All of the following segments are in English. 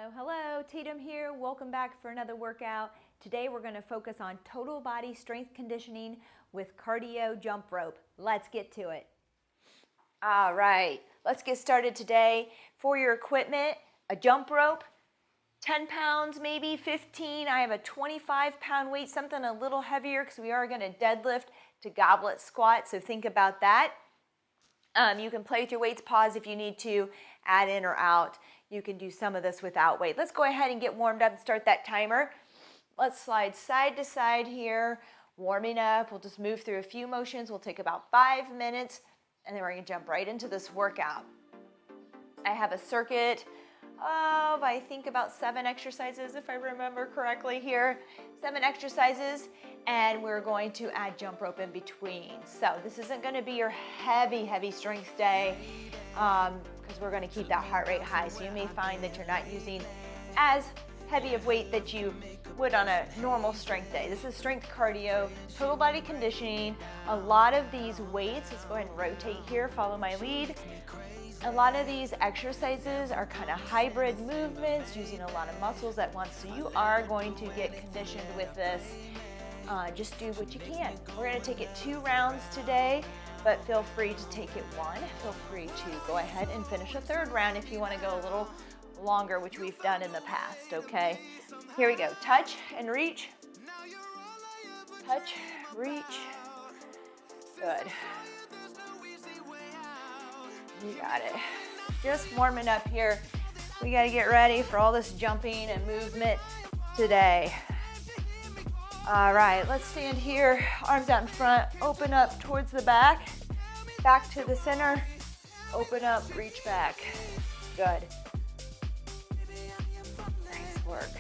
Hello, hello, Tatum here. Welcome back for another workout. Today we're going to focus on total body strength conditioning with cardio jump rope. Let's get to it. All right, let's get started today. For your equipment, a jump rope, 10 pounds, maybe 15. I have a 25-pound weight, something a little heavier because we are going to deadlift to goblet squat, so think about that. You can play with your weights, pause if you need to, add in or out. You can do some of this without weight. Let's go ahead and get warmed up and start that timer. Let's slide side to side here, warming up. We'll just move through a few motions. We'll take about 5 minutes, and then we're going to jump right into this workout. I have a circuit of, I think, about 7 exercises, if I remember correctly here. 7 exercises, and we're going to add jump rope in between. So this isn't going to be your heavy strength day, because we're going to keep that heart rate high. So you may find that you're not using as heavy of weight that you would on a normal strength day. This is strength cardio, total body conditioning. A lot of these weights, let's go ahead and rotate here, follow my lead. A lot of these exercises are kind of hybrid movements, using a lot of muscles at once. So you are going to get conditioned with this. Just do what you can. We're going to take it 2 rounds today, but feel free to take it 1. Feel free to go ahead and finish a 3rd round if you want to go a little longer, which we've done in the past, okay? Here we go. Touch and reach. Touch, reach. Good. You got it. Just warming up here. We got to get ready for all this jumping and movement today. All right, let's stand here, arms out in front, open up towards the back to the center, open up, reach back. Good. Nice work.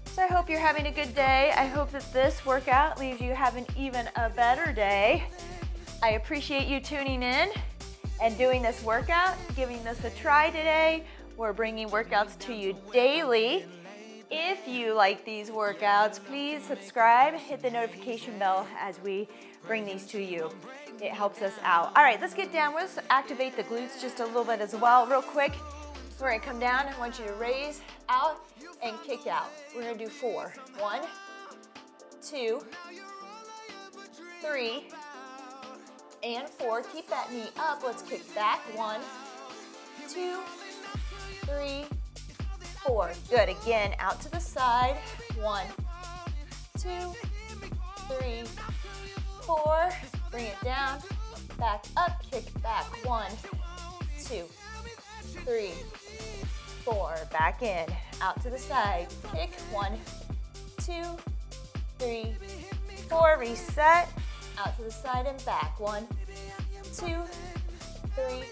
So I hope you're having a good day. I hope that this workout leaves you having even a better day. I appreciate you tuning in and doing this workout, giving this a try today. We're bringing workouts to you daily. If you like these workouts, please subscribe, hit the notification bell as we bring these to you. It helps us out. All right, let's get down. Let's activate the glutes just a little bit as well, real quick. We're gonna come down. I want you to raise, out, and kick out. We're gonna do 4. 1, 2, 3, and 4. Keep that knee up. Let's kick back. 1, 2, 3, 4. Good. Again, out to the side. 1, 2, 3, 4. Bring it down. Back up. Kick back. 1, 2, 3, 4. Back in. Out to the side. Kick. 1, 2, 3, 4. Reset. Out to the side and back. 1, 2, 3,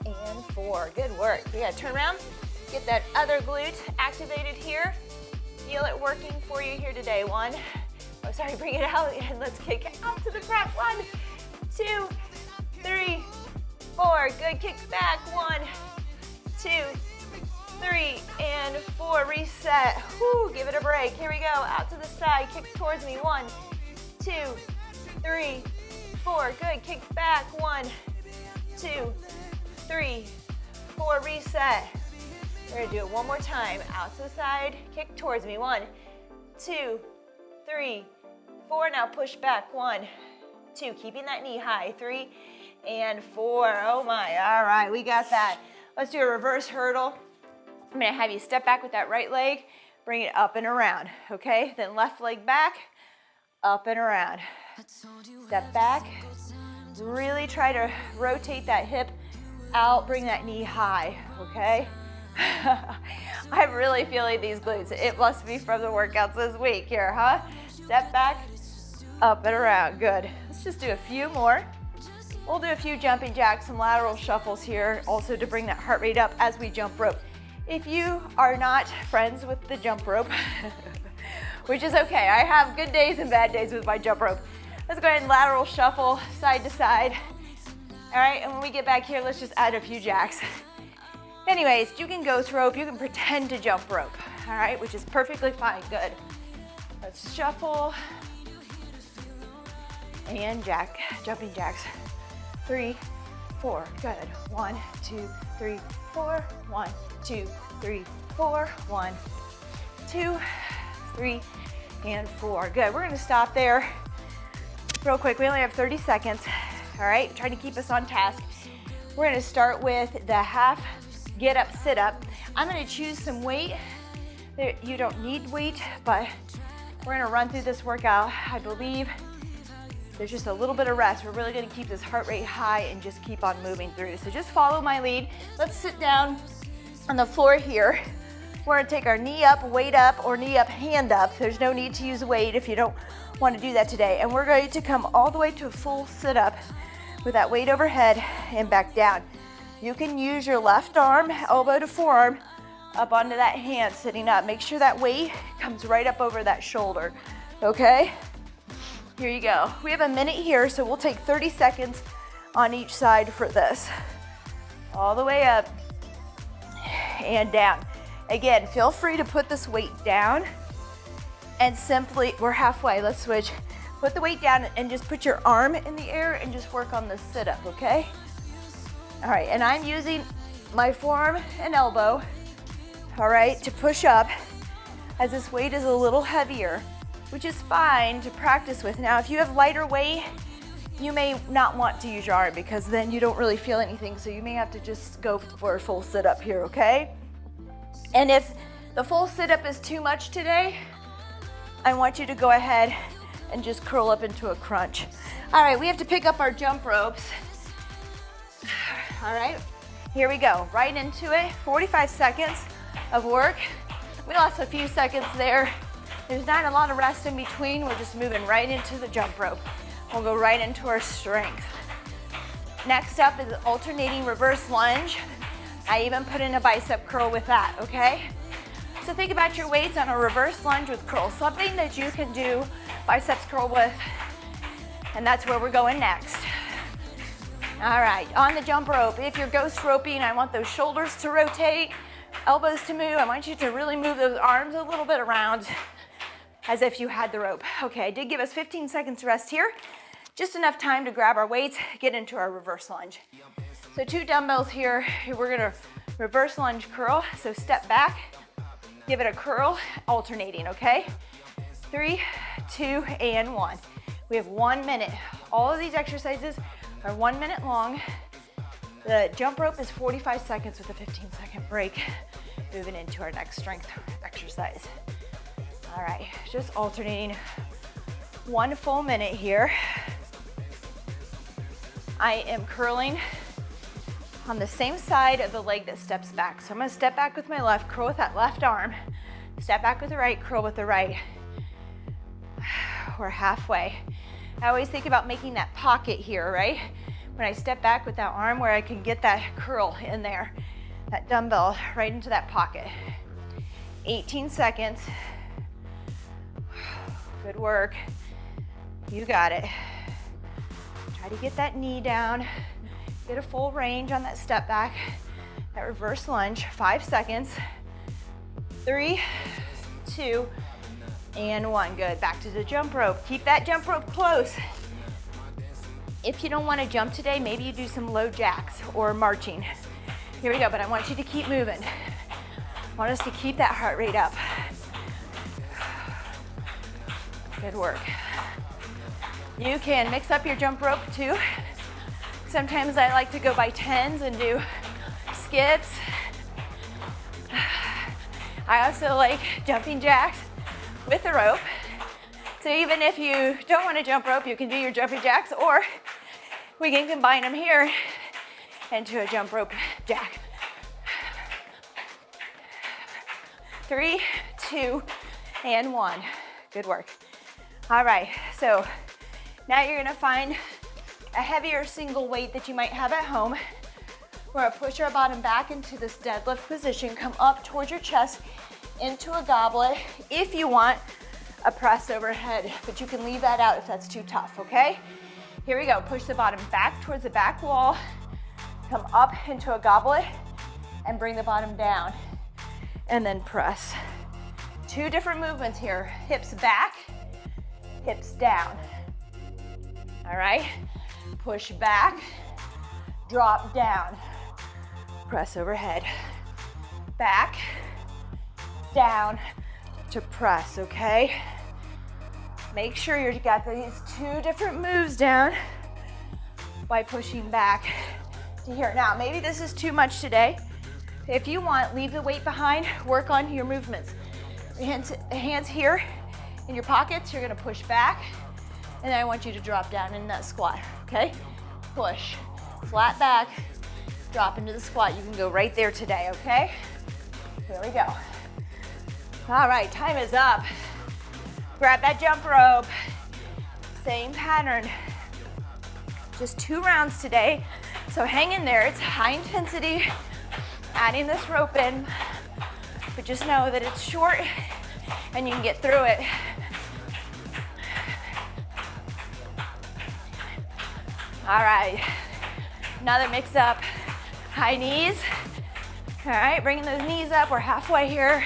and 4. Good work. We gotta turn around. Get that other glute activated here. Feel it working for you here today. 1, oh sorry, bring it out and let's kick out to the front. 1, 2, 3, 4. Good. Kick back. 1, 2, 3, and 4. Reset. Whew, give it a break. Here we go. Out to the side. Kick towards me. 1, 2, 3, 4. Good. Kick back. 1, 2, 3, 4. Reset. We're gonna do it one more time. Out to the side. Kick towards me. 1, 2, 3, 4. Now push back. 1, 2. Keeping that knee high. 3 and 4. Oh my. All right, we got that. Let's do a reverse hurdle. I'm gonna have you step back with that right leg. Bring it up and around. Okay. Then left leg back. Up and around. Step back. Really try to rotate that hip out. Bring that knee high. Okay. I'm really feeling these glutes. It must be from the workouts this week here, huh? Step back, up and around. Good. Let's just do a few more. We'll do a few jumping jacks, some lateral shuffles here, also to bring that heart rate up as we jump rope. If you are not friends with the jump rope, which is okay, I have good days and bad days with my jump rope. Let's go ahead and lateral shuffle side to side. All right, and when we get back here, let's just add a few jacks. Anyways, you can ghost rope, you can pretend to jump rope, all right, which is perfectly fine. Good. Let's shuffle and jack, jumping jacks. 3, 4. Good. 1, 2, 3, 4. 1, 2, 3, 4. 1, 2, 3, and 4. Good. We're gonna stop there real quick. We only have 30 seconds. All right, trying to keep us on task. We're gonna start with the half get up, sit up. I'm gonna choose some weight. You don't need weight, but we're gonna run through this workout. I believe there's just a little bit of rest. We're really gonna keep this heart rate high and just keep on moving through. So just follow my lead. Let's sit down on the floor here. We're gonna take our knee up, weight up, or knee up, hand up. There's no need to use weight if you don't wanna do that today. And we're going to come all the way to a full sit up with that weight overhead and back down. You can use your left arm, elbow to forearm, up onto that hand sitting up. Make sure that weight comes right up over that shoulder, okay? Here you go. We have a minute here, so we'll take 30 seconds on each side for this. All the way up and down. Again, feel free to put this weight down and simply, we're halfway, let's switch. Put the weight down and just put your arm in the air and just work on the sit up, okay? All right, and I'm using my forearm and elbow, all right, to push up as this weight is a little heavier, which is fine to practice with. Now, if you have lighter weight, you may not want to use your arm because then you don't really feel anything, so you may have to just go for a full sit up here, okay? And if the full sit up is too much today, I want you to go ahead and just curl up into a crunch. All right, we have to pick up our jump ropes. All right, here we go, right into it. 45 seconds of work. We lost a few seconds there. There's not a lot of rest in between. We're just moving right into the jump rope. We'll go right into our strength. Next up is alternating reverse lunge. I even put in a bicep curl with that, okay? So think about your weights on a reverse lunge with curl, something that you can do biceps curl with, and that's where we're going next. All right, on the jump rope, if you're ghost roping, I want those shoulders to rotate, elbows to move. I want you to really move those arms a little bit around as if you had the rope. Okay, I did give us 15 seconds rest here. Just enough time to grab our weights, get into our reverse lunge. So 2 dumbbells here. We're gonna reverse lunge curl. So step back, give it a curl, alternating, okay? 3, 2, and 1. We have 1 minute. All of these exercises are 1 minute long. The jump rope is 45 seconds with a 15-second break. Moving into our next strength exercise. All right, just alternating 1 full minute here. I am curling on the same side of the leg that steps back. So I'm gonna step back with my left, curl with that left arm, step back with the right, curl with the right. We're halfway. I always think about making that pocket here, right? When I step back with that arm where I can get that curl in there, that dumbbell right into that pocket. 18 seconds. Good work. You got it. Try to get that knee down. Get a full range on that step back, that reverse lunge. 5 seconds. 3, 2, and 1. Good. Back to the jump rope. Keep that jump rope close. If you don't want to jump today, maybe you do some low jacks or marching. Here we go, but I want you to keep moving. I want us to keep that heart rate up. Good work. You can mix up your jump rope too. Sometimes I like to go by 10s and do skips. I also like jumping jacks with the rope. So even if you don't want to jump rope, you can do your jumping jacks, or we can combine them here into a jump rope jack. 3, 2, and 1. Good work. All right, so now you're gonna find a heavier single weight that you might have at home. We're gonna push our bottom back into this deadlift position, come up towards your chest, into a goblet. If you want a press overhead, but you can leave that out if that's too tough, okay? Here we go, push the bottom back towards the back wall, come up into a goblet, and bring the bottom down, and then press. 2 different movements here, hips back, hips down. All right, push back, drop down, press overhead. back, down to press, okay? Make sure you've got these 2 different moves down by pushing back to here. Now, maybe this is too much today. If you want, leave the weight behind, work on your movements. Hands here in your pockets, you're gonna push back, and then I want you to drop down in that squat, okay? Push, flat back, drop into the squat. You can go right there today, okay? Here we go. All right, time is up. Grab that jump rope. Same pattern. Just 2 rounds today, so hang in there. It's high intensity, adding this rope in, but just know that it's short and you can get through it. All right, another mix up. High knees. All right, bringing those knees up. We're halfway here.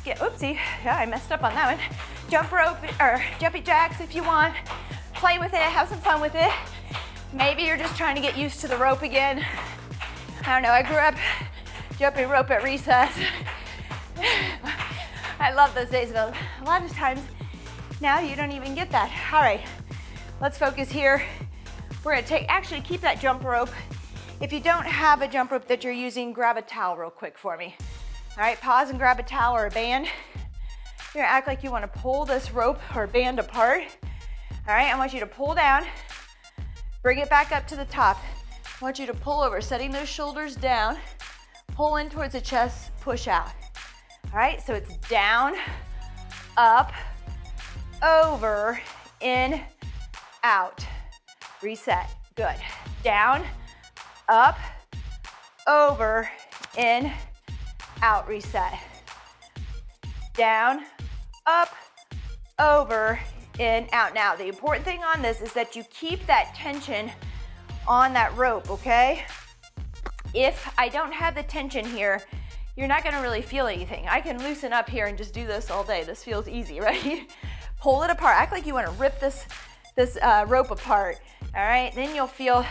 Oopsie, yeah, I messed up on that one. Jump rope or jumpy jacks if you want. Play with it, have some fun with it. Maybe you're just trying to get used to the rope again. I don't know, I grew up jumping rope at recess. I love those days, but a lot of times now you don't even get that. All right, let's focus here. We're gonna actually keep that jump rope. If you don't have a jump rope that you're using, grab a towel real quick for me. All right, pause and grab a towel or a band. You're gonna act like you wanna pull this rope or band apart. All right, I want you to pull down, bring it back up to the top. I want you to pull over, setting those shoulders down, pull in towards the chest, push out. All right, so it's down, up, over, in, out. Reset, good. Down, up, over, in, out, reset. Down, up, over, in, out. Now, the important thing on this is that you keep that tension on that rope, okay? If I don't have the tension here, you're not gonna really feel anything. I can loosen up here and just do this all day. This feels easy, right? Pull it apart, act like you wanna rip this rope apart, all right? Then you'll feel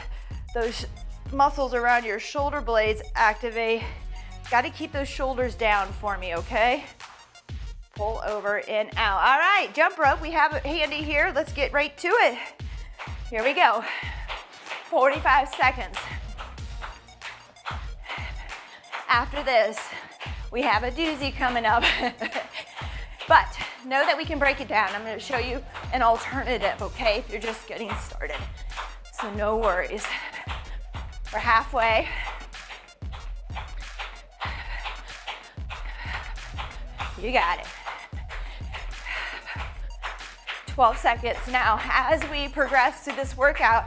those muscles around your shoulder blades activate. Gotta keep those shoulders down for me, okay? Pull over, in, out. All right, jump rope, we have it handy here. Let's get right to it. Here we go. 45 seconds. After this, we have a doozy coming up. But know that we can break it down. I'm gonna show you an alternative, okay, if you're just getting started. So no worries. We're halfway. You got it. 12 seconds. Now, as we progress through this workout,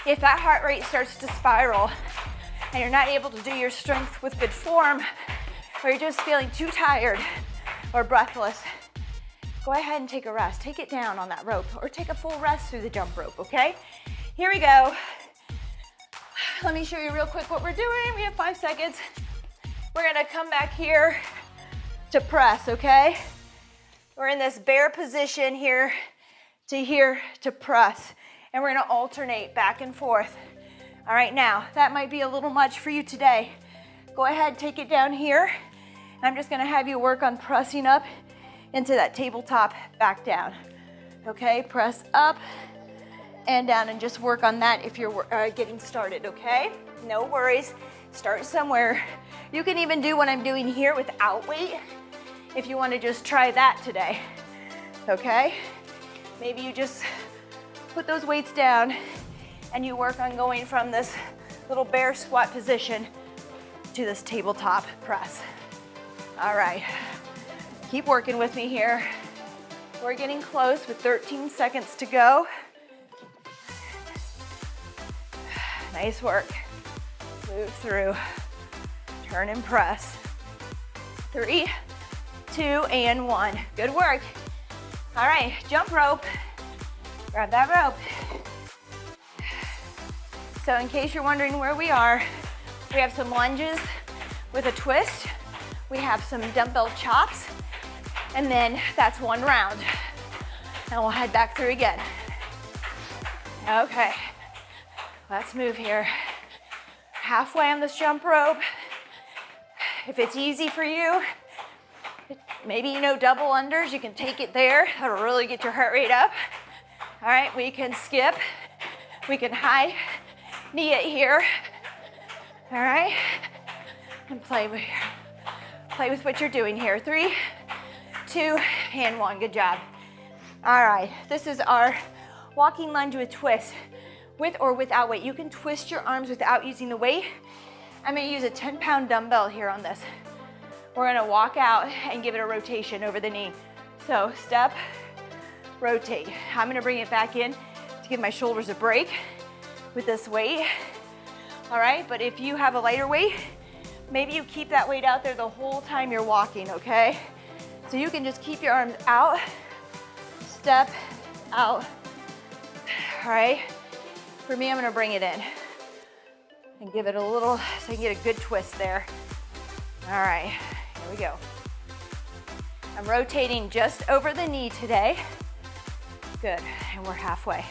if that heart rate starts to spiral and you're not able to do your strength with good form, or you're just feeling too tired or breathless, go ahead and take a rest. Take it down on that rope, or take a full rest through the jump rope, okay? Here we go. Let me show you real quick what we're doing. We have 5 seconds. We're gonna come back here to press, okay? We're in this bear position here to press, and we're gonna alternate back and forth. All right, now, that might be a little much for you today. Go ahead, take it down here. I'm just gonna have you work on pressing up into that tabletop, back down. Okay, press up and down, and just work on that if you're getting started, okay? No worries, start somewhere. You can even do what I'm doing here without weight if you wanna just try that today, okay? Maybe you just put those weights down and you work on going from this little bear squat position to this tabletop press. All right, keep working with me here. We're getting close with 13 seconds to go. Nice work. Move through, turn and press. 3, 2, and 1. Good work. All right, jump rope. Grab that rope. So in case you're wondering where we are, we have some lunges with a twist. We have some dumbbell chops, and then that's 1 round. And we'll head back through again. Okay, let's move here. halfway on this jump rope. If it's easy for you, maybe you know double unders, you can take it there. That'll really get your heart rate up. All right, we can skip. We can high knee it here. All right, and play with what you're doing here. 3, 2, and 1. Good job. All right, this is our walking lunge with twist, with or without weight. You can twist your arms without using the weight. I'm gonna use a 10-pound dumbbell here on this. We're gonna walk out and give it a rotation over the knee. So step, rotate. I'm gonna bring it back in to give my shoulders a break with this weight. All right, but if you have a lighter weight, maybe you keep that weight out there the whole time you're walking, okay? So you can just keep your arms out, step, out. All right, for me, I'm gonna bring it in and give it a little, so you can get a good twist there. All right, here we go. I'm rotating just over the knee today. Good, and we're halfway.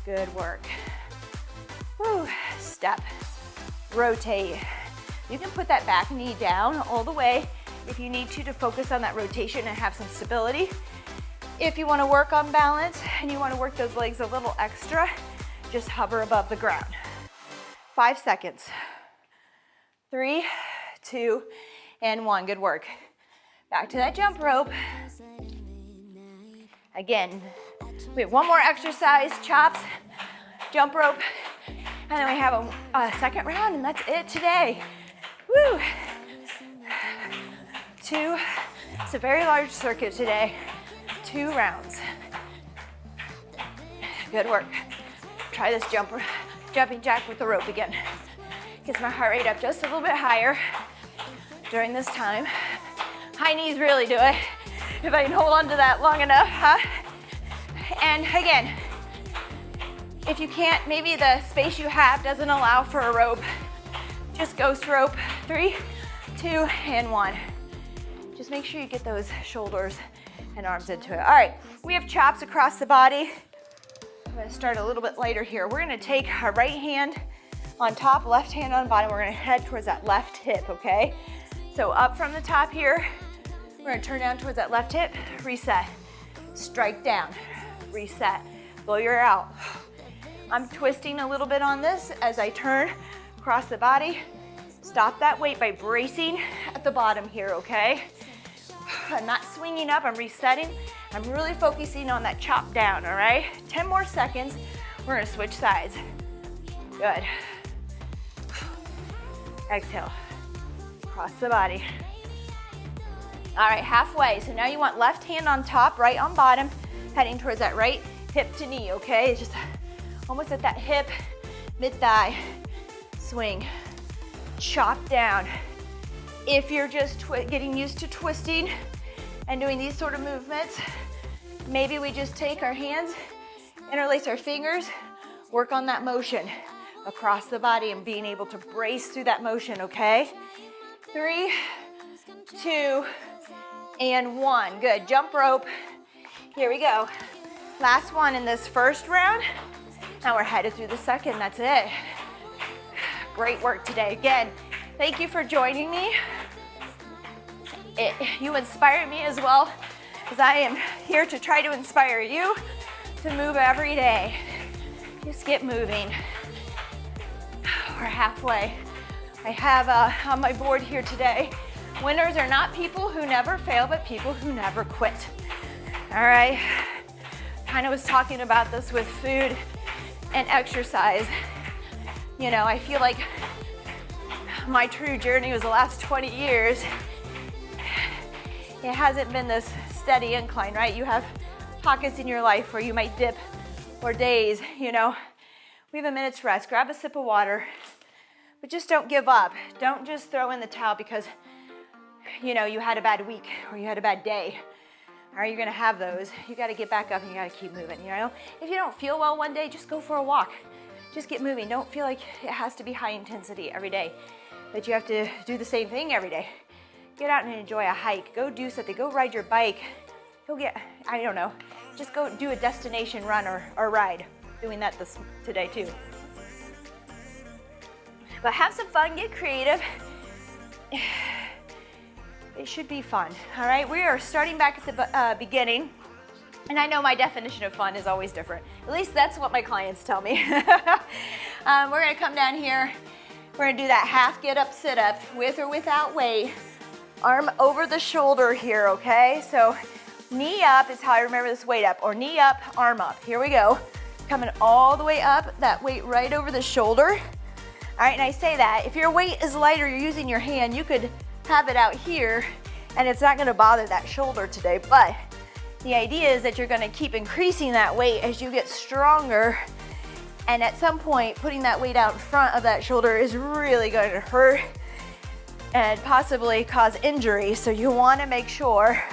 Good work. Woo. Step, rotate. You can put that back knee down all the way if you need to focus on that rotation and have some stability. If you want to work on balance and you want to work those legs a little extra, just hover above the ground. 5 seconds. 3, 2, and 1. Good work. Back to that jump rope. Again, we have one more exercise, chops, jump rope, and then we have a second round, and that's it today. Woo! 2, it's a very large circuit today. 2 rounds. Good work. Try this jumping jack with the rope again. Gets my heart rate up just a little bit higher during this time. High knees really do it. If I can hold on to that long enough, huh? And again, if you can't, maybe the space you have doesn't allow for a rope, just ghost rope. 3, 2, and 1. Just make sure you get those shoulders and arms into it. All right, we have chops across the body. I'm gonna start a little bit lighter here. We're gonna take our right hand on top, left hand on bottom. We're gonna head towards that left hip, okay? So up from the top here, we're gonna turn down towards that left hip, reset, strike down, reset, blow your air out. I'm twisting a little bit on this as I turn across the body. Stop that weight by bracing at the bottom here, okay? I'm not swinging up, I'm resetting. I'm really focusing on that chop down, all right? 10 more seconds, we're gonna switch sides. Good. Exhale, across the body. All right, halfway. So now you want left hand on top, right on bottom, heading towards that right hip to knee, okay? It's just almost at that hip, mid-thigh, swing, chop down. If you're just getting used to twisting and doing these sort of movements, maybe we just take our hands, interlace our fingers, work on that motion across the body and being able to brace through that motion, okay? 3, 2, and 1. Good, jump rope. Here we go. Last one in this first round. Now we're headed through the second, that's it. Great work today. Again, thank you for joining me. You inspire me as well, because I am here to try to inspire you to move every day. Just get moving. We're halfway. I have on my board here today, winners are not people who never fail, but people who never quit. All right, kind of was talking about this with food and exercise. You know, I feel like my true journey was the last 20 years. It hasn't been this steady incline, right? You have pockets in your life where you might dip or days, you know. We have a minute's rest. Grab a sip of water, but just don't give up. Don't just throw in the towel because, you know, you had a bad week or you had a bad day. Are you gonna have those? You gotta get back up and you gotta keep moving, you know? If you don't feel well one day, just go for a walk. Just get moving. Don't feel like it has to be high intensity every day, that you have to do the same thing every day. Get out and enjoy a hike. Go do something. Go ride your bike. Go get, I don't know, just go do a destination run or ride. Doing that today too. But have some fun, get creative. It should be fun, all right? We are starting back at the beginning, and I know my definition of fun is always different. At least that's what my clients tell me. We're gonna come down here. We're gonna do that half get up, sit up, with or without weight. Arm over the shoulder here, okay? So knee up is how I remember this, weight up, or knee up, arm up. Here we go. Coming all the way up, that weight right over the shoulder. All right, and I say that, if your weight is lighter, you're using your hand, you could have it out here, and it's not gonna bother that shoulder today, but the idea is that you're gonna keep increasing that weight as you get stronger, and at some point, putting that weight out in front of that shoulder is really gonna hurt and possibly cause injury, so you wanna make sure,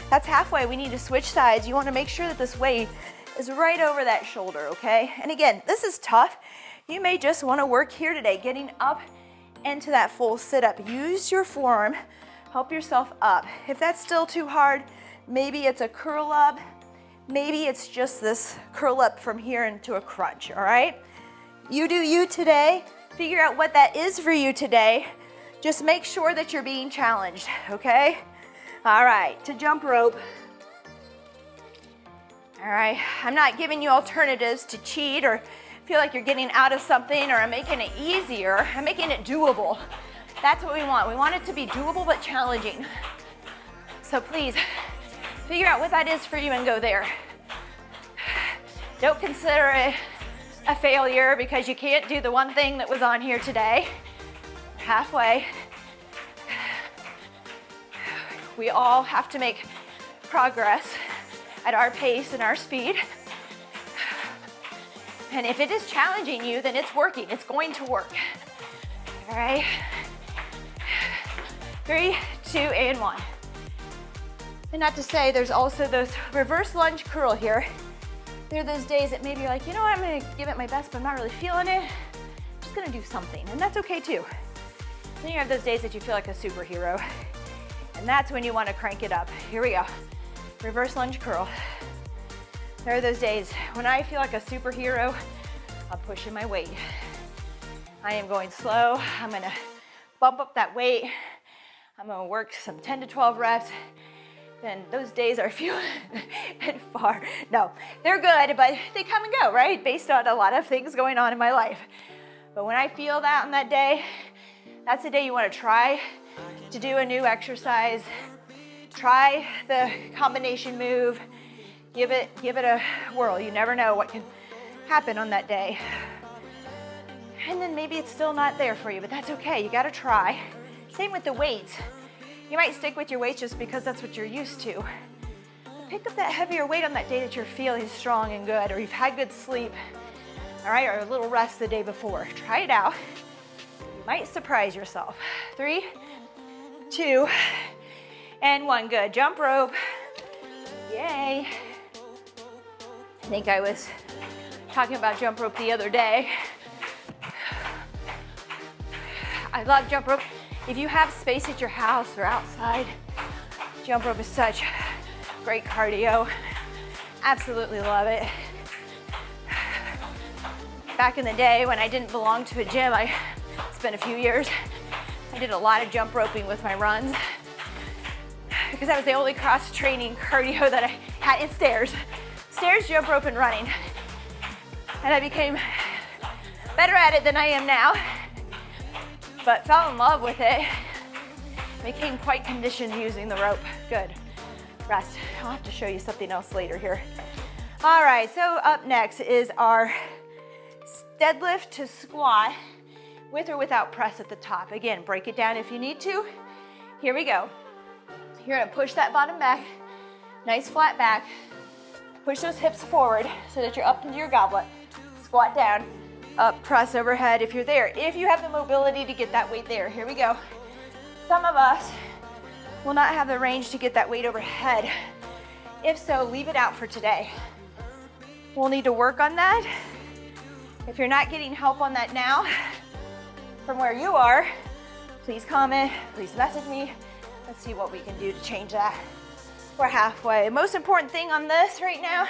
that's halfway, we need to switch sides, you wanna make sure that this weight is right over that shoulder, okay? And again, this is tough. You may just wanna work here today, getting up into that full sit-up. Use your forearm, help yourself up. If that's still too hard, maybe it's a curl up, maybe it's just this curl up from here into a crunch, all right? You do you today, figure out what that is for you today. Just make sure that you're being challenged, okay? All right, to jump rope. All right, I'm not giving you alternatives to cheat or feel like you're getting out of something, or I'm making it easier. I'm making it doable. That's what we want. We want it to be doable but challenging. So please, figure out what that is for you and go there. Don't consider it a failure because you can't do the one thing that was on here today. Halfway. We all have to make progress at our pace and our speed. And if it is challenging you, then it's working. It's going to work. All right. 3, 2, and 1. And not to say, there's also those reverse lunge curl here. There are those days that maybe you're like, you know what, I'm gonna give it my best, but I'm not really feeling it. I'm just gonna do something, and that's okay too. Then you have those days that you feel like a superhero, and that's when you wanna crank it up. Here we go. Reverse lunge curl. There are those days when I feel like a superhero, I'm pushing my weight. I am going slow. I'm gonna bump up that weight. I'm gonna work some 10 to 12 reps. And those days are few and far. No, they're good, but they come and go, right? Based on a lot of things going on in my life. But when I feel that on that day, that's the day you wanna try to do a new exercise. Try the combination move. Give it a whirl. You never know what can happen on that day. And then maybe it's still not there for you, but that's okay. You gotta try. Same with the weights. You might stick with your weights just because that's what you're used to. But pick up that heavier weight on that day that you're feeling strong and good, or you've had good sleep, all right, or a little rest the day before. Try it out. You might surprise yourself. 3, 2, and 1. Good. Jump rope. Yay. I think I was talking about jump rope the other day. I love jump rope. If you have space at your house or outside, jump rope is such great cardio. Absolutely love it. Back in the day when I didn't belong to a gym, it's been a few years, I did a lot of jump roping with my runs because that was the only cross-training cardio that I had, in stairs. Stairs, jump rope, and running. And I became better at it than I am now, but fell in love with it. Became quite conditioned using the rope. Good. Rest. I'll have to show you something else later here. All right, so up next is our deadlift to squat with or without press at the top. Again, break it down if you need to. Here we go. You're gonna push that bottom back, nice flat back. Push those hips forward so that you're up into your goblet. Squat down, up, press overhead if you're there. If you have the mobility to get that weight there, here we go. Some of us will not have the range to get that weight overhead. If so, leave it out for today. We'll need to work on that. If you're not getting help on that now, from where you are, please comment, please message me. Let's see what we can do to change that. We're halfway. Most important thing on this right now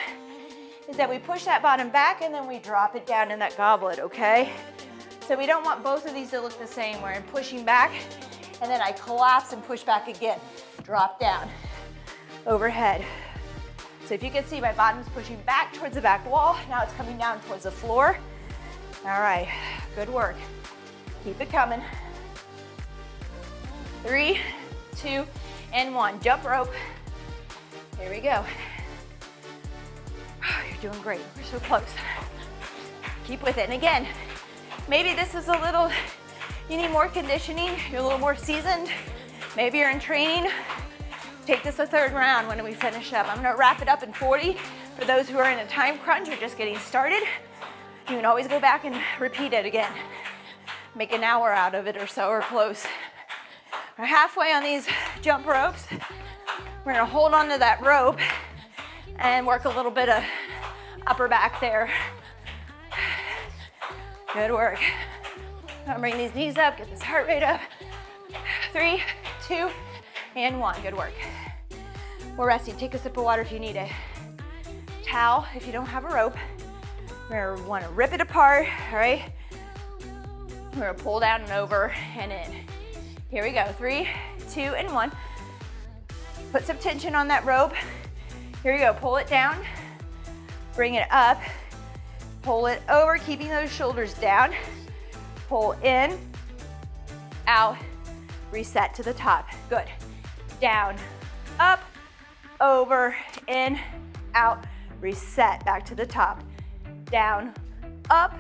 is that we push that bottom back and then we drop it down in that goblet, okay? So we don't want both of these to look the same, where I'm pushing back and then I collapse and push back again. Drop down, overhead. So if you can see, my bottom's pushing back towards the back wall. Now it's coming down towards the floor. All right, good work. Keep it coming. 3, 2, and 1. Jump rope. Here we go. You're doing great. We're so close. Keep with it. And again, maybe this is a little, you need more conditioning. You're a little more seasoned. Maybe you're in training. Take this a third round when we finish up. I'm gonna wrap it up in 40. For those who are in a time crunch or just getting started, you can always go back and repeat it again. Make an hour out of it or so, or close. We're halfway on these jump ropes. We're gonna hold onto that rope and work a little bit of upper back there. Good work. Now bring these knees up, get this heart rate up. 3, 2, and 1. Good work. We're resting. Take a sip of water if you need it. Towel if you don't have a rope. We're gonna wanna rip it apart, all right? We're gonna pull down and over and in. Here we go. 3, 2, and 1. Put some tension on that rope. Here we go. Pull it down. Bring it up. Pull it over, keeping those shoulders down. Pull in, out, reset to the top. Good. Down, up, over, in, out, reset, back to the top. Down, up,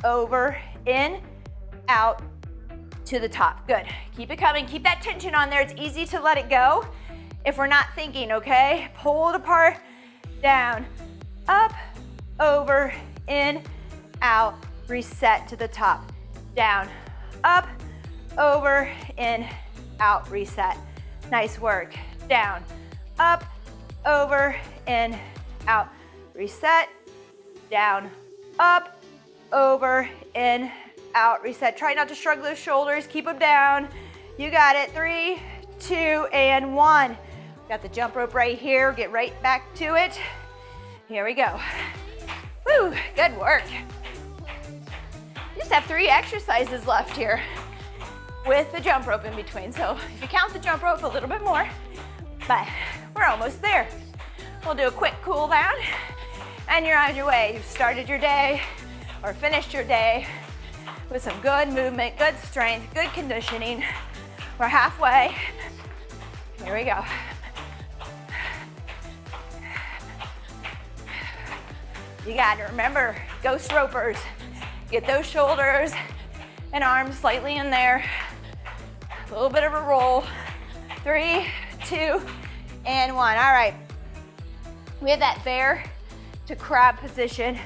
over, in, out, to the top. Good. Keep it coming. Keep that tension on there. It's easy to let it go if we're not thinking, okay? Pull it apart, down, up, over, in, out, reset to the top. Down, up, over, in, out, reset. Nice work. Down, up, over, in, out, reset. Down, up, over, in, out, reset. Try not to shrug those shoulders. Keep them down. You got it. 3, 2, and 1. Got the jump rope right here. Get right back to it. Here we go. Woo, good work. You just have 3 exercises left here with the jump rope in between. So if you count the jump rope, a little bit more, but we're almost there. We'll do a quick cool down and you're on your way. You've started your day or finished your day with some good movement, good strength, good conditioning. We're halfway. Here we go. You got to remember, ghost ropers. Get those shoulders and arms slightly in there. A little bit of a roll. 3, 2, and 1. All right. We have that bear to crab position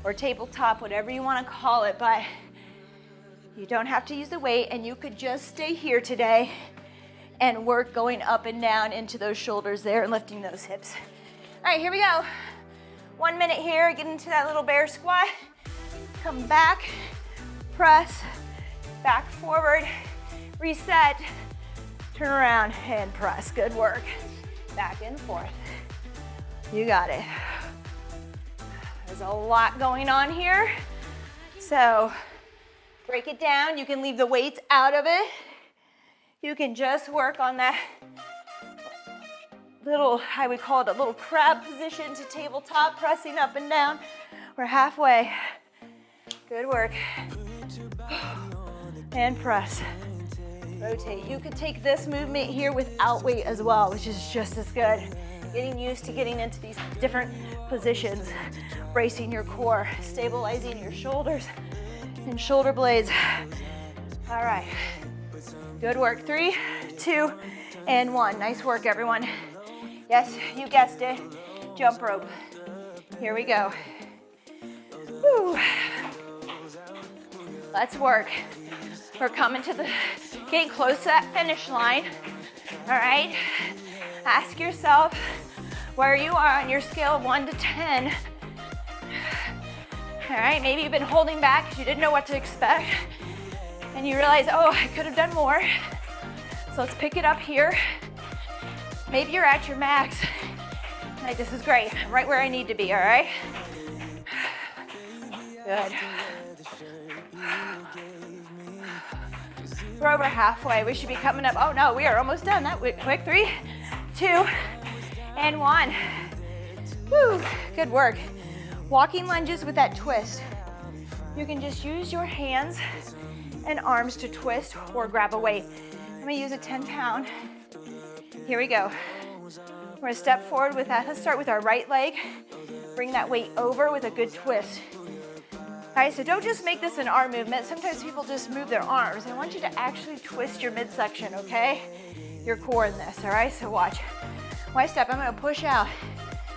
or tabletop, whatever you want to call it, but you don't have to use the weight, and you could just stay here today and work going up and down into those shoulders there and lifting those hips. All right, here we go. 1 minute here, get into that little bear squat. Come back, press, back forward, reset, turn around and press. Good work. Back and forth. You got it. There's a lot going on here. So break it down. You can leave the weights out of it. You can just work on that little, I would call it a little crab position to tabletop, pressing up and down. We're halfway. Good work. And press. Rotate. You could take this movement here without weight as well, which is just as good. Getting used to getting into these different positions, bracing your core, stabilizing your shoulders and shoulder blades. All right. Good work. 3, 2, and 1. Nice work, everyone. Yes, you guessed it. Jump rope. Here we go. Woo. Let's work. We're coming to getting close to that finish line. All right. Ask yourself where you are on your scale of 1 to 10. All right, maybe you've been holding back because you didn't know what to expect. And you realize, oh, I could have done more. So let's pick it up here. Maybe you're at your max. Like, this is great. I'm right where I need to be, all right? Good. We're over halfway. We should be coming up. Oh no, we are almost done. That went quick. 3, 2, and 1. Woo, good work. Walking lunges with that twist. You can just use your hands and arms to twist or grab a weight. I'm gonna use a 10-pound. Here we go. We're gonna step forward with that. Let's start with our right leg. Bring that weight over with a good twist. All right, so don't just make this an arm movement. Sometimes people just move their arms. I want you to actually twist your midsection, okay? Your core in this, all right? So watch. When I step, I'm gonna push out.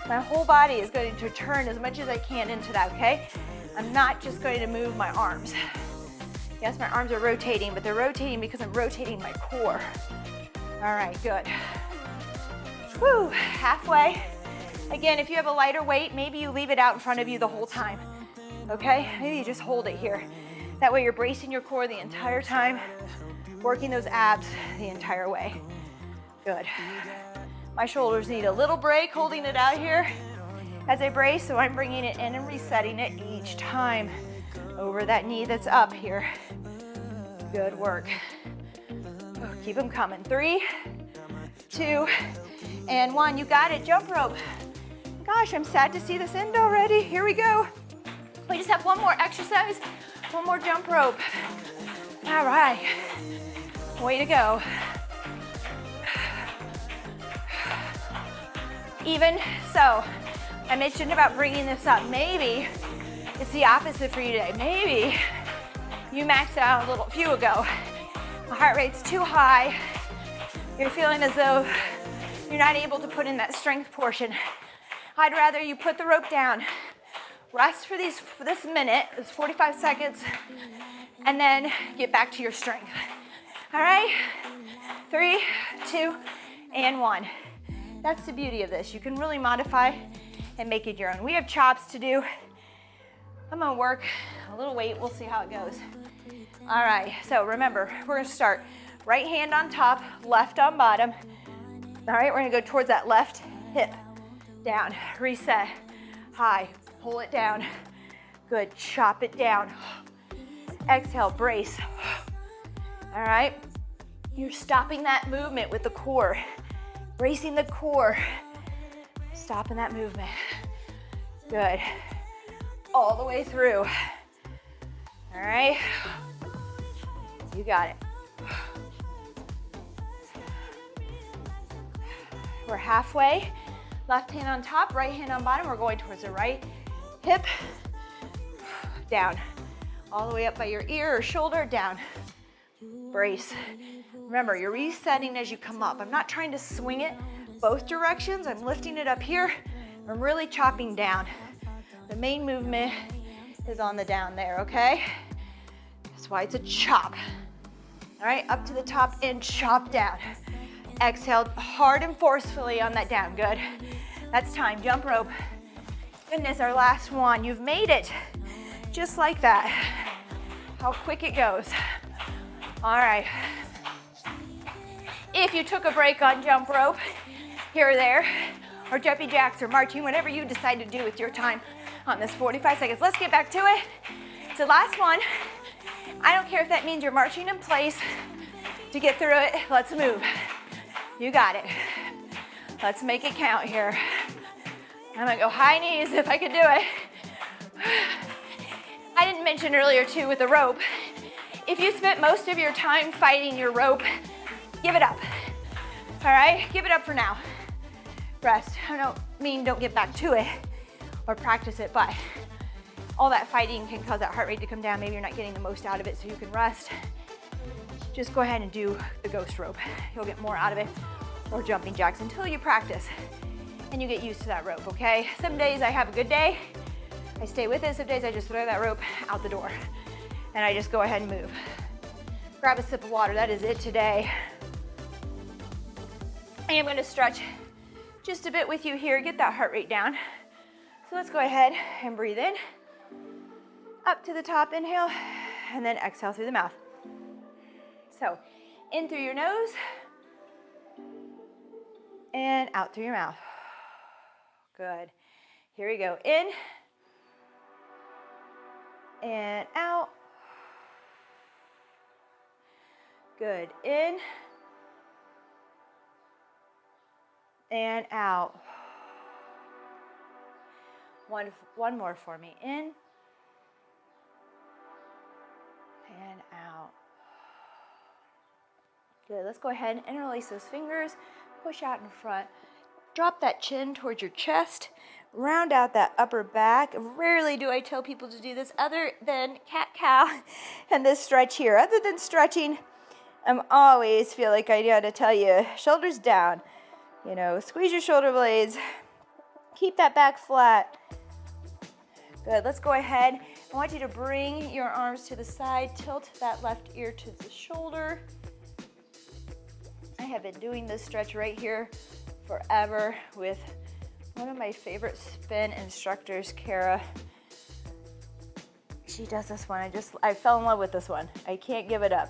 My whole body is going to turn as much as I can into that, okay? I'm not just going to move my arms. Yes, my arms are rotating, but they're rotating because I'm rotating my core. All right, good. Woo, halfway. Again, if you have a lighter weight, maybe you leave it out in front of you the whole time, okay? Maybe you just hold it here. That way you're bracing your core the entire time, working those abs the entire way. Good. My shoulders need a little break, holding it out here as I brace, so I'm bringing it in and resetting it each time over that knee that's up here. Good work. Oh, keep them coming. 3, 2, and 1. You got it. Jump rope. Gosh, I'm sad to see this end already. Here we go. We just have one more exercise, one more jump rope. All right. Way to go. Even so, I mentioned about bringing this up. Maybe it's the opposite for you today. Maybe you maxed out a few ago. The heart rate's too high. You're feeling as though you're not able to put in that strength portion. I'd rather you put the rope down, rest for this minute, it's 45 seconds, and then get back to your strength. All right? 3, 2, and 1. That's the beauty of this. You can really modify and make it your own. We have chops to do. I'm gonna work a little weight. We'll see how it goes. All right, so remember, we're gonna start right hand on top, left on bottom. All right, we're gonna go towards that left hip. Down, reset, high, pull it down. Good, chop it down. Exhale, brace. All right, you're stopping that movement with the core. Bracing the core, stopping that movement. Good, all the way through. All right, you got it. We're halfway. Left hand on top, right hand on bottom. We're going towards the right hip, down. All the way up by your ear or shoulder, down. Brace. Remember, you're resetting as you come up. I'm not trying to swing it both directions. I'm lifting it up here. I'm really chopping down. The main movement is on the down there, okay? That's why it's a chop. All right, up to the top and chop down. Exhale hard and forcefully on that down. Good. That's time. Jump rope. Goodness, our last one. You've made it. Just like that. How quick it goes. All right. If you took a break on jump rope, here or there, or jumping jacks or marching, whatever you decide to do with your time on this 45 seconds, let's get back to it. It's the last one. I don't care if that means you're marching in place to get through it. Let's move. You got it. Let's make it count here. I'm gonna go high knees if I can do it. I didn't mention earlier too with the rope, if you spent most of your time fighting your rope, give it up. All right, give it up for now. Rest. I don't mean don't get back to it or practice it, but all that fighting can cause that heart rate to come down. Maybe you're not getting the most out of it, so you can rest. Just go ahead and do the ghost rope. You'll get more out of it, or jumping jacks until you practice and you get used to that rope, okay? Some days I have a good day, I stay with it. Some days I just throw that rope out the door and I just go ahead and move. Grab a sip of water, that is it today. I am gonna stretch just a bit with you here, get that heart rate down. So let's go ahead and breathe in, up to the top, inhale, and then exhale through the mouth. So, in through your nose, and out through your mouth. Good. Here we go. In, and out. Good. In and out. One more for me. In and out. Good. Let's go ahead and interlace those fingers. Push out in front. Drop that chin towards your chest. Round out that upper back. Rarely do I tell people to do this other than cat-cow and this stretch here. Other than stretching, I'm always feel like I gotta tell you, shoulders down. You know, squeeze your shoulder blades. Keep that back flat. Good. Let's go ahead. I want you to bring your arms to the side. Tilt that left ear to the shoulder. I have been doing this stretch right here forever with one of my favorite spin instructors, Kara. She does this one. I fell in love with this one. I can't give it up.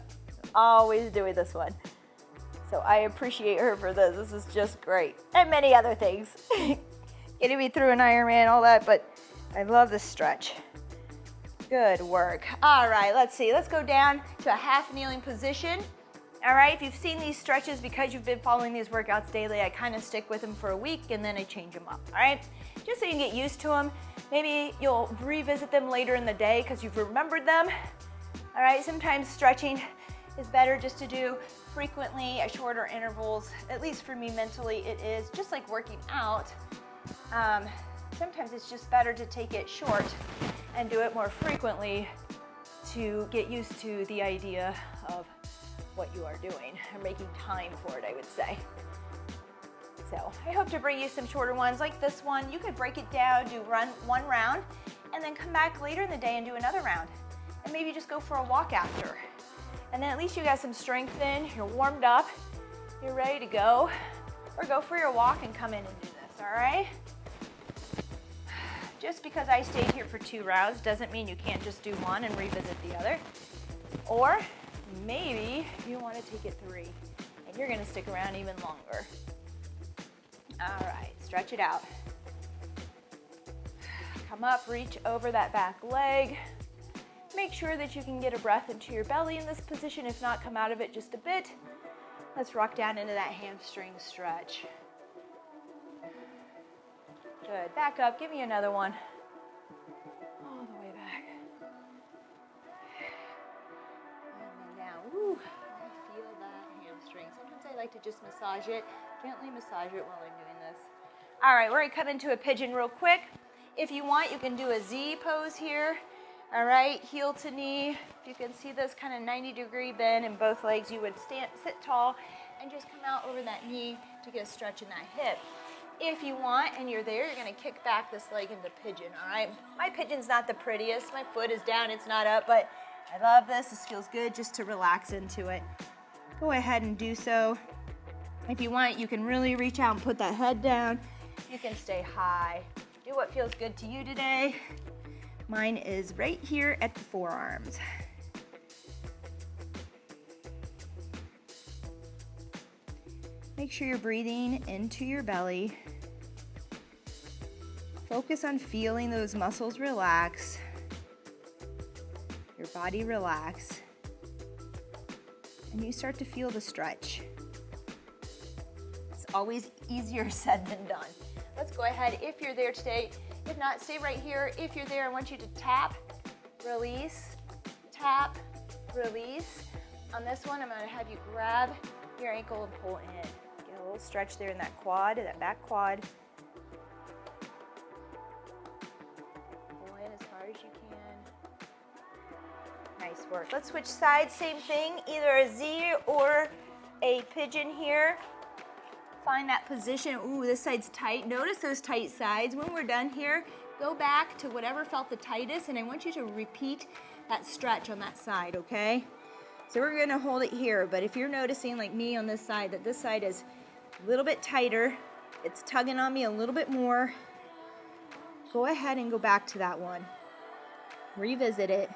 Always doing this one. So I appreciate her for this. This is just great. And many other things. Getting me through an Ironman, all that, but I love this stretch. Good work. All right, let's see. Let's go down to a half kneeling position. All right, if you've seen these stretches because you've been following these workouts daily, I kind of stick with them for a week and then I change them up, all right? Just so you can get used to them. Maybe you'll revisit them later in the day because you've remembered them. All right, sometimes stretching is better just to do frequently at shorter intervals. At least for me mentally it is, just like working out. Sometimes it's just better to take it short and do it more frequently to get used to the idea of what you are doing, or making time for it, I would say. So I hope to bring you some shorter ones like this one. You could break it down, do one round, and then come back later in the day and do another round. And maybe just go for a walk after. And then at least you got some strength in, you're warmed up, you're ready to go. Or go for your walk and come in and do this, all right? Just because I stayed here for 2 rounds doesn't mean you can't just do one and revisit the other. Or maybe you want to take it 3 and you're going to stick around even longer. All right, stretch it out. Come up, reach over that back leg. Make sure that you can get a breath into your belly in this position. If not, come out of it just a bit. Let's rock down into that hamstring stretch. Good. Back up. Give me another one. All the way back. And then down. Woo. I feel that hamstring. Sometimes I like to just massage it, gently massage it while I'm doing this. All right, we're going to come into a pigeon real quick. If you want, you can do a Z pose here. All right, heel to knee. If you can see this kind of 90-degree bend in both legs, you would sit tall and just come out over that knee to get a stretch in that hip. If you want, and you're there, you're going to kick back this leg into pigeon, all right? My pigeon's not the prettiest. My foot is down, it's not up, but I love this. This feels good just to relax into it. Go ahead and do so. If you want, you can really reach out and put that head down. You can stay high. Do what feels good to you today. Mine is right here at the forearms. Make sure you're breathing into your belly. Focus on feeling those muscles relax, your body relax, and you start to feel the stretch. It's always easier said than done. Let's go ahead, if you're there today. If not, stay right here. If you're there, I want you to tap, release, tap, release. On this one, I'm going to have you grab your ankle and pull in. Get a little stretch there in that quad, that back quad. Pull in as hard as you can. Nice work. Let's switch sides, same thing, either a Z or a pigeon here. Find that position. Ooh, this side's tight. Notice those tight sides. When we're done here, go back to whatever felt the tightest, and I want you to repeat that stretch on that side, okay? So we're gonna hold it here, but if you're noticing, like me on this side, that this side is a little bit tighter, it's tugging on me a little bit more, go ahead and go back to that one. Revisit it.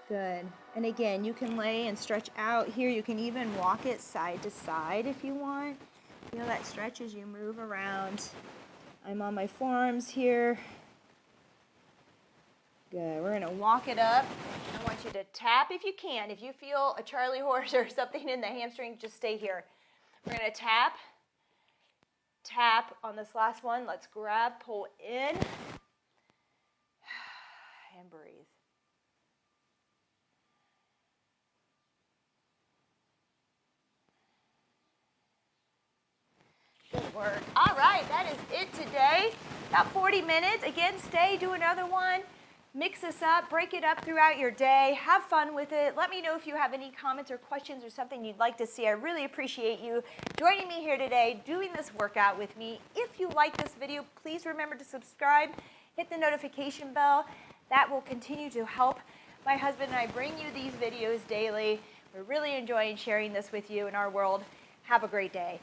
Good. And again, you can lay and stretch out here. You can even walk it side to side if you want. Feel that stretch as you move around. I'm on my forearms here. Good. We're going to walk it up. I want want you to tap if you can. If you feel a Charlie horse or something in the hamstring, just stay here. We're going to tap, tap on this last one. Let's grab, pull in, and breathe. Good work. All right, that is it today. About 40 minutes. Again, stay, do another one. Mix this up, break it up throughout your day. Have fun with it. Let me know if you have any comments or questions or something you'd like to see. I really appreciate you joining me here today, doing this workout with me. If you like this video, please remember to subscribe, hit the notification bell. That will continue to help my husband and I bring you these videos daily. We're really enjoying sharing this with you in our world. Have a great day.